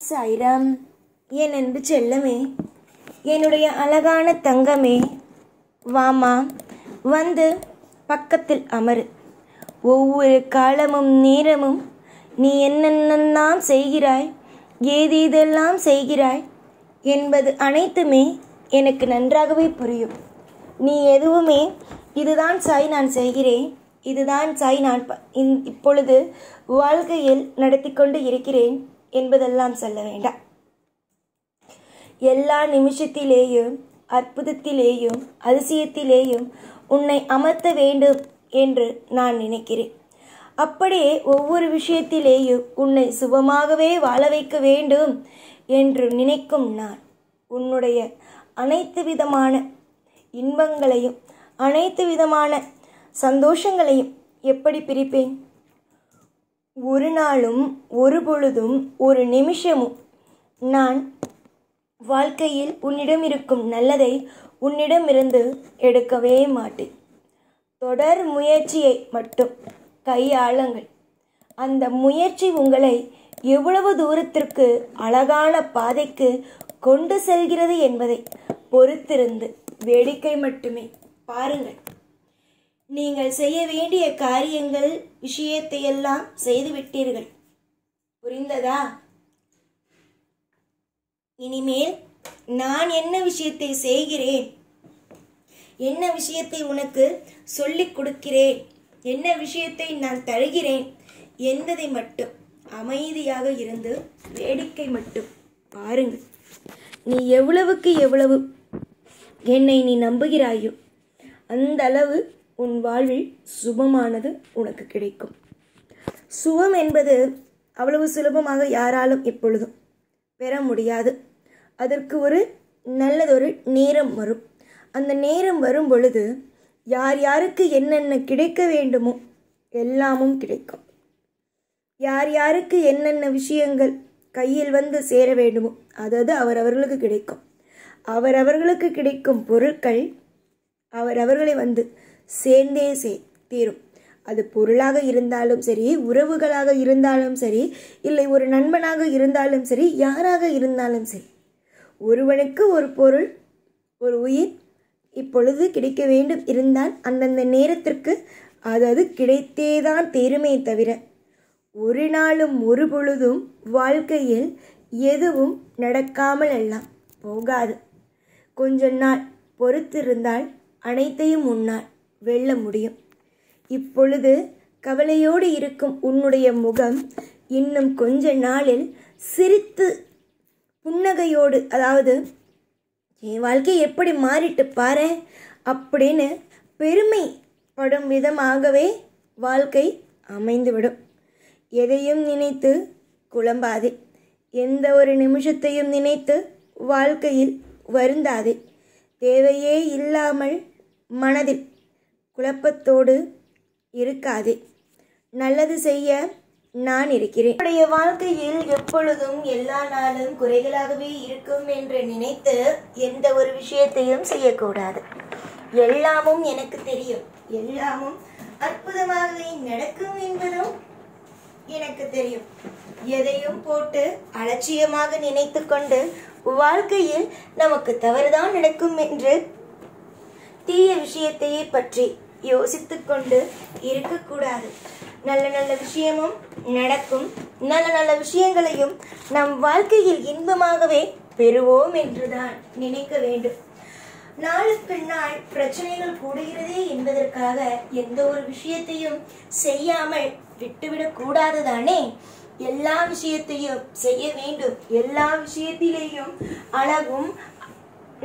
சாய்ராம், என் அன்பு செல்லமே, என்னுடைய அழகான தங்கமே, வாமா, வந்து பக்கத்தில் அமரு. ஒவ்வொரு காலமும் நேரமும் நீ என்னென்னலாம் செய்கிறாய், ஏதேதெல்லாம் செய்கிறாய் என்பது அனைத்துமே எனக்கு நன்றாகவே புரியும். நீ எதுவுமே இதுதான் சாய் நான் செய்கிறேன், இதுதான் சாய் நான் இப்பொழுது வாழ்க்கையில் நடத்தி கொண்டு இருக்கிறேன் என்பதெல்லாம் சொல்ல வேண்டாம். எல்லா நிமிஷத்திலேயும், அற்புதத்திலேயும், அதிசயத்திலேயும் உன்னை அமர்த்த வேண்டும் என்று நான் நினைக்கிறேன். அப்படியே ஒவ்வொரு விஷயத்திலேயும் உன்னை சுபமாகவே வாழ வைக்க வேண்டும் என்று நினைக்கும் நான் உன்னுடைய அனைத்து விதமான இன்பங்களையும் அனைத்து விதமான சந்தோஷங்களையும் எப்படி பிரிப்பேன்? ஒரு நாளும், ஒரு பொழுதும், ஒரு நிமிஷமும் நான் வாழ்க்கையில் உன்னிடம் இருக்கும் நல்லதை உன்னிடமிருந்து எடுக்கவே மாட்டேன். தொடர் முயற்சியை மட்டும் கையாளுங்கள். அந்த முயற்சி உங்களை எவ்வளவு தூரத்திற்கு அழகான பாதைக்கு கொண்டு செல்கிறது என்பதை பொறுத்திருந்து வேடிக்கை மட்டுமே பாருங்கள். நீங்கள் செய்ய வேண்டிய காரியங்கள், விஷயத்தையெல்லாம் செய்துவிட்டீர்கள். புரிந்ததா? இனிமேல் நான் என்ன விஷயத்தை செய்கிறேன், என்ன விஷயத்தை உனக்கு சொல்லிக் கொடுக்கிறேன், என்ன விஷயத்தை நான் தருகிறேன் என்பதை மட்டும் அமைதியாக இருந்து வேடிக்கை மட்டும் பாருங்கள். நீ எவ்வளவுக்கு எவ்வளவு என்னை நீ நம்புகிறாயோ அந்த அளவு உன் வாழ்வில் சுபமானது உனக்கு கிடைக்கும். சுபம் என்பது அவ்வளவு சுலபமாக யாராலும் எப்பொழுதும் பெற முடியாது. அதற்கு ஒரு நல்லதொரு நேரம் வரும். அந்த நேரம் வரும் பொழுது யார் யாருக்கு என்னென்ன கிடைக்க வேண்டுமோ எல்லாமும் கிடைக்கும். யார் யாருக்கு என்னென்ன விஷயங்கள் கையில் வந்து சேர வேண்டுமோ அதாவது அவரவர்களுக்கு கிடைக்கும். அவரவர்களுக்கு கிடைக்கும் பொருட்கள் அவரவர்களை வந்து சேர்ந்தே தீரும். அது பொருளாக இருந்தாலும் சரி, உறவுகளாக இருந்தாலும் சரி, இல்லை ஒரு நண்பனாக இருந்தாலும் சரி, யாராக இருந்தாலும் சரி, ஒருவனுக்கு ஒரு பொருள், ஒரு உயிர் இப்பொழுது கிடைக்க வேண்டும் இருந்தால் அந்தந்த நேரத்திற்கு அதாவது கிடைத்தேதான் தீருமே தவிர ஒரு நாளும் ஒரு பொழுதும் வாழ்க்கையில் எதுவும் நடக்காமல் எல்லாம் போகாது. கொஞ்ச நாள் பொறுத்திருந்தால் அனைத்தையும் உன்னால் வெல்ல முடியும். இப்பொழுது கவலையோடு இருக்கும் உன்னுடைய முகம் இன்னும் கொஞ்ச நாளில் சிரித்து புன்னகையோடு, அதாவது என் வாழ்க்கை எப்படி மாறிட்டு பாரு அப்படின்னு பெருமைப்படும் விதமாகவே வாழ்க்கை அமைந்துவிடும். எதையும் நினைத்து குழம்பாதே. எந்த ஒரு நிமிஷத்தையும் நினைத்து வாழ்க்கையில் வருந்தாதே. தேவையே இல்லாமல் மனதில் குழப்பத்தோடு இருக்காதே. நல்லது செய்ய நான் இருக்கிறேன். என்னுடைய வாழ்க்கையில் எப்பொழுதும் எல்லா நாளும் குறைகளாகவே இருக்கும் என்று நினைத்து எந்த ஒரு விஷயத்தையும் செய்யக்கூடாது. எல்லாமும் எனக்கு தெரியும், எல்லாமும் அற்புதமாகவே நடக்கும் என்பதும் எனக்கு தெரியும். எதையும் போட்டு அலட்சியமாக நினைத்து கொண்டு வாழ்க்கையில் நமக்கு தவறுதான் நடக்கும் என்று தீய விஷயத்தையே பற்றி யோசித்து கொண்டு இருக்கக்கூடாது. நல்ல நல்ல விஷயமும் நடக்கும். நல்ல நல்ல விஷயங்களையும் நம் வாழ்க்கையில் இன்பமாகவே பெறுவோம் என்றுதான் நினைக்க வேண்டும். நாளுக்கு நாள் பிரச்சனைகள் கூடுகிறதே என்பதற்காக எந்த ஒரு விஷயத்தையும் செய்யாமல் விட்டுவிடக் கூடாது தானே. எல்லா விஷயத்தையும் செய்ய வேண்டும். எல்லா விஷயத்திலேயும் அழகும்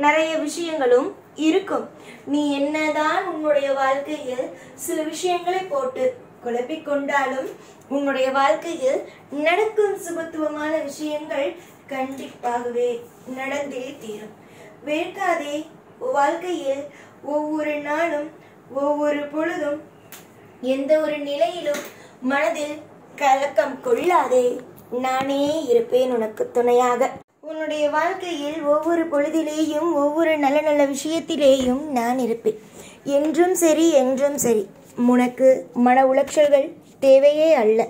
நிறைய விஷயங்களும் இருக்கும். நீ என்னதான் உன்னுடைய வாழ்க்கையில் சில விஷயங்களை போட்டு குழப்பிக்கொண்டாலும் உன்னுடைய வாழ்க்கையில் நடக்கும் சுபத்துவமான விஷயங்கள் கண்டிப்பாகவே நடந்தே தீரும். வேட்காதே. வாழ்க்கையில் ஒவ்வொரு நாளும், ஒவ்வொரு பொழுதும், எந்த ஒரு நிலையிலும் மனதில் கலக்கம் கொள்ளாதே. நானே இருப்பேன் உனக்கு துணையாக. உன்னுடைய வாழ்க்கையில் ஒவ்வொரு பொழுதிலேயும், ஒவ்வொரு நல்ல நல்ல விஷயத்திலேயும் நான் இருப்பேன். என்றும் சரி, என்றும் சரி. உனக்கு மன உளைச்சல்கள் தேவையே அல்ல.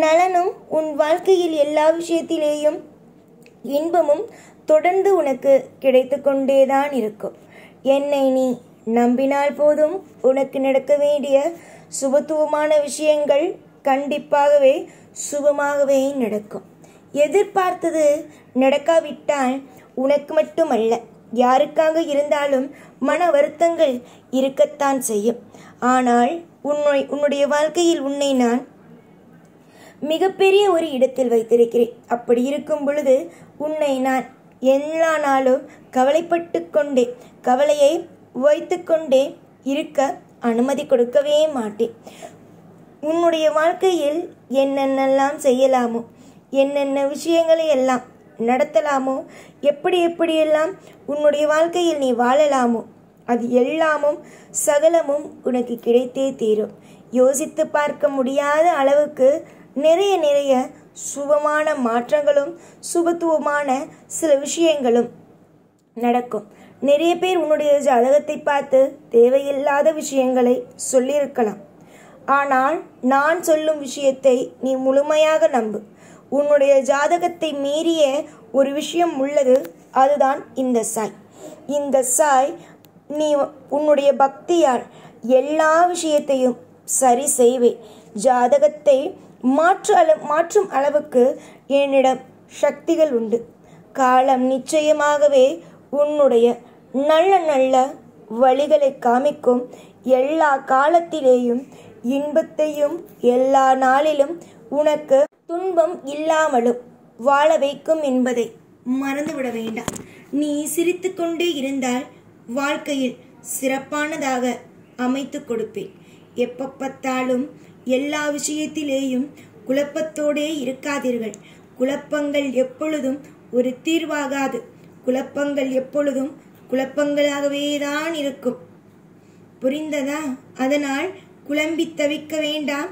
நலனும் உன் வாழ்க்கையில் எல்லா விஷயத்திலேயும் இன்பமும் தொடர்ந்து உனக்கு கிடைத்து கொண்டேதான் இருக்கும். என்னை நீ நம்பினால் போதும், உனக்கு நடக்க வேண்டிய சுபத்துவமான விஷயங்கள் கண்டிப்பாகவே சுபமாகவே நடக்கும். எதிர்பார்த்தது நடக்காவிட்டால் உனக்கு மட்டுமல்ல, யாருக்காக இருந்தாலும் மன வருத்தங்கள் இருக்கத்தான் செய்யும். ஆனால் உன்னுடைய வாழ்க்கையில் உன்னை நான் மிகப்பெரிய ஒரு இடத்தில் வைத்திருக்கிறேன். அப்படி இருக்கும் பொழுது உன்னை நான் எல்லா நாளும் கவலைப்பட்டு கொண்டே, கவலையை வைத்து கொண்டே இருக்க அனுமதி கொடுக்கவே மாட்டேன். உன்னுடைய வாழ்க்கையில் என்னென்னலாம் செய்யலாமோ, என்னென்ன விஷயங்களை எல்லாம் நடத்தலாமோ, எப்படியெல்லாம் உன்னுடைய வாழ்க்கையில் நீ வாழலாமோ, அது எல்லாமும் சகலமும் உனக்கு கிடைத்தே தீரும். யோசித்து பார்க்க முடியாத அளவுக்கு நிறைய சுபமான மாற்றங்களும் சுபத்துவமான சில விஷயங்களும் நடக்கும். நிறைய பேர் உன்னுடைய ஜாதகத்தை பார்த்து தேவையில்லாத விஷயங்களை சொல்லியிருக்கலாம். ஆனால் நான் சொல்லும் விஷயத்தை நீ முழுமையாக நம்பு. உன்னுடைய ஜாதகத்தை மீறிய ஒரு விஷயம் உள்ளது, அதுதான் இந்த சாய். இந்த சாய் நீ உன்னுடைய பக்தியால் எல்லா விஷயத்தையும் சரி செய்வே. ஜாதகத்தை மாற்றும் அளவுக்கு என்னிடம் சக்திகள் உண்டு. காலம் நிச்சயமாகவே உன்னுடைய நல்ல வழிகளை காமிக்கும். எல்லா காலத்திலேயும் இன்பத்தையும் எல்லா நாளிலும் உனக்கு துன்பம் இல்லாமலும் வாழ வைக்கும் என்பதை மறந்துவிட வேண்டாம். நீ சிரித்து கொண்டே இருந்தால் வாழ்க்கையில் சிறப்பானதாக அமைத்து கொடுப்பேன். எப்ப பார்த்தாலும் எல்லா விஷயத்திலேயும் குழப்பத்தோடே இருக்காதீர்கள். குழப்பங்கள் எப்பொழுதும் ஒரு தீர்வாகாது. குழப்பங்கள் எப்பொழுதும் குழப்பங்களாகவே தான் இருக்கும். புரிந்ததா? அதனால் குழம்பி தவிக்க வேண்டாம்.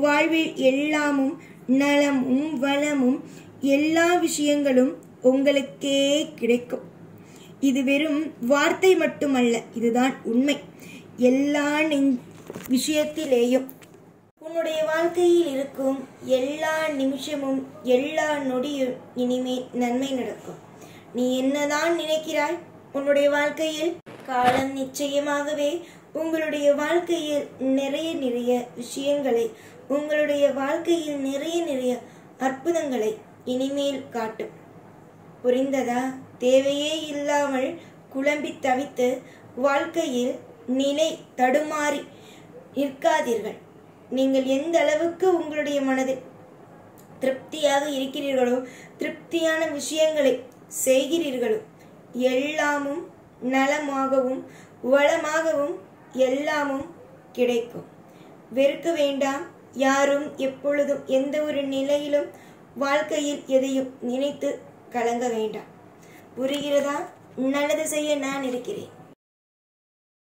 வாழ்வில் எல்லாமும் நலமும் வளமும் எல்லா விஷயங்களும் உங்களுக்கே கிடைக்கும். இது வெறும் வார்த்தை மட்டுமல்ல, இதுதான் உண்மை. எல்லா விஷயத்திலேயும் உன்னுடைய வாழ்க்கையில் இருக்கும் எல்லா நிமிஷமும் எல்லா நொடியும் இனிமேல் நன்மை நடக்கும். நீ என்னதான் நினைக்கிறாய் உன்னுடைய வாழ்க்கையில்? காலம் நிச்சயமாகவே உங்களுடைய வாழ்க்கையில் நிறைய விஷயங்களை, உங்களுடைய வாழ்க்கையில் நிறைய அற்புதங்களை இனிமேல் காட்டும். புரிந்ததா? தேவையே இல்லாமல் குழம்பி தவித்து வாழ்க்கையில் நிலை தடுமாறி நிற்காதீர்கள். நீங்கள் எந்த அளவுக்கு உங்களுடைய மனதில் திருப்தியாக இருக்கிறீர்களோ, திருப்தியான விஷயங்களை செய்கிறீர்களோ, எல்லாமும் நலமாகவும் வளமாகவும் எல்லாமும் கிடைக்கும். வெறுக்க வேண்டாம். யாரும் எப்பொழுதும் எந்த ஒரு நிலையிலும் வாழ்க்கையில் எதையும் நினைத்து கலங்க வேண்டாம். புரிகிறதா? நல்லது செய்ய நான் இருக்கிறேன்.